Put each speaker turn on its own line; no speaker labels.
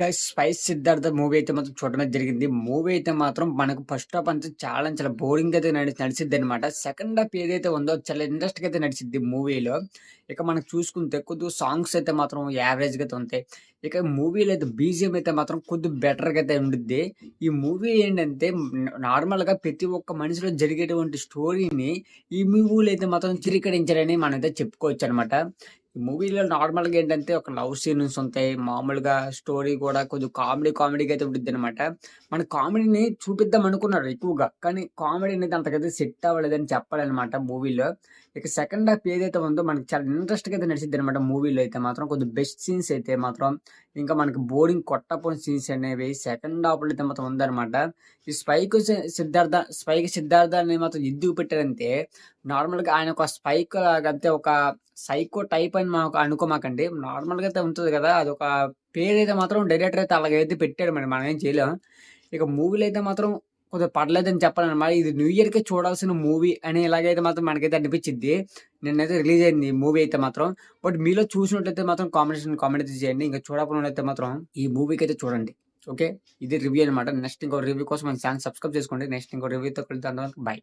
Guys 'spice Siddhartha' movie అయితే మాత్రం చూడడమే జరిగింది. మూవీ అయితే మాత్రం మనకు ఫస్ట్ హాఫ్ అంతా చాలా బోరింగ్ అయితే నడిసిద్దనమాట. సెకండ్ హాఫ్ ఏదైతే ఉందో చాలా ఇంట్రెస్ట్‌గా అయితే నడిసిద్ది మూవీలో. ఇక మనం చూసుకుంటే కొద్దిగా సాంగ్స్ అయితే మాత్రం యావరేజ్‌గా అయితే ఉంటాయి. ఇక మూవీలో అయితే బీజీఎం అయితే మాత్రం కొద్దిగా బెటర్‌గా అయితే ఉండిద్ది. ఈ మూవీ ఏంటంటే నార్మల్‌గా ప్రతి ఒక్క మనిషిలో జరిగేటువంటి స్టోరీని ఈ మూవీలో అయితే మాత్రం చిత్రీకరించారని మనమైతే చెప్పుకోవచ్చనమాట. ఈ మూవీలో నార్మల్‌గా ఏంటంటే ఒక లవ్ సీన్స్ ఉంటాయి. మామూలుగా స్టోరీ కూడా కొంచెం కామెడీగా అయితే ఉండిద్దనమాట. మన కామెడీని చూపిద్దాం అనుకున్నారు ఎక్కువగా. కానీ కామెడీ అనేది అంతకైతే సెట్ అవ్వలేదని చెప్పాలనమాట మూవీలో. ఇక సెకండ్ హాఫ్ ఏదైతే ఉందో మనకి చాలా ఇంట్రెస్ట్‌గా అయితే నడిసిద్దనమాట మూవీలో అయితే మాత్రం. కొద్దిగా బెస్ట్ సీన్స్ అయితే మాత్రం ఇంకా మనకి బోరింగ్ కొట్టపోని సీన్స్ అనేవి సెకండ్ హాఫ్‌లో అయితే మాత్రం ఉందనమాట. ఈ 'స్పైకి సిద్ధార్థ' అని మాత్రం ఎందుకు పెట్టారంటే నార్మల్‌గా ఆయన ఒక స్పైక్ లాగా అంటే ఒక సైకో టైప్ అని మాకు అనుకోమాకండి. నార్మల్‌గా అయితే ఉంటది గదా! అదొక పేరైతే మాత్రం డైరెక్టర్ అయితే అలాగైతే పెట్టాడు మరి మనం ఏం చేయలేం. ఇక మూవీలో అయితే మాత్రం కొద్దిగా పర్లేదని చెప్పాలనమాట. ఇది న్యూ ఇయర్‌కే చూడాల్సిన మూవీ అని ఇలాగైతే మాత్రం మనకైతే అనిపిచ్చిద్ది. నిన్నైతే రిలీజ్ అయింది ఈ మూవీ అయితే మాత్రం. బట్ మీలో చూసినట్లయితే మాత్రం కామెంట్ అయితే చేయండి. ఇంక చూడకపోయినట్లయితే మాత్రం ఈ మూవీకైతే చూడండి. ఓకే. ఇది రివ్యూ అనమాట. నెక్స్ట్ ఇంకో రివ్యూ కోసం మన ఛానెల్ సబ్స్క్రైబ్ చేసుకోండి. నెక్స్ట్ ఇంకో రివ్యూతో కలుద్దాం. అంతవరకు బై.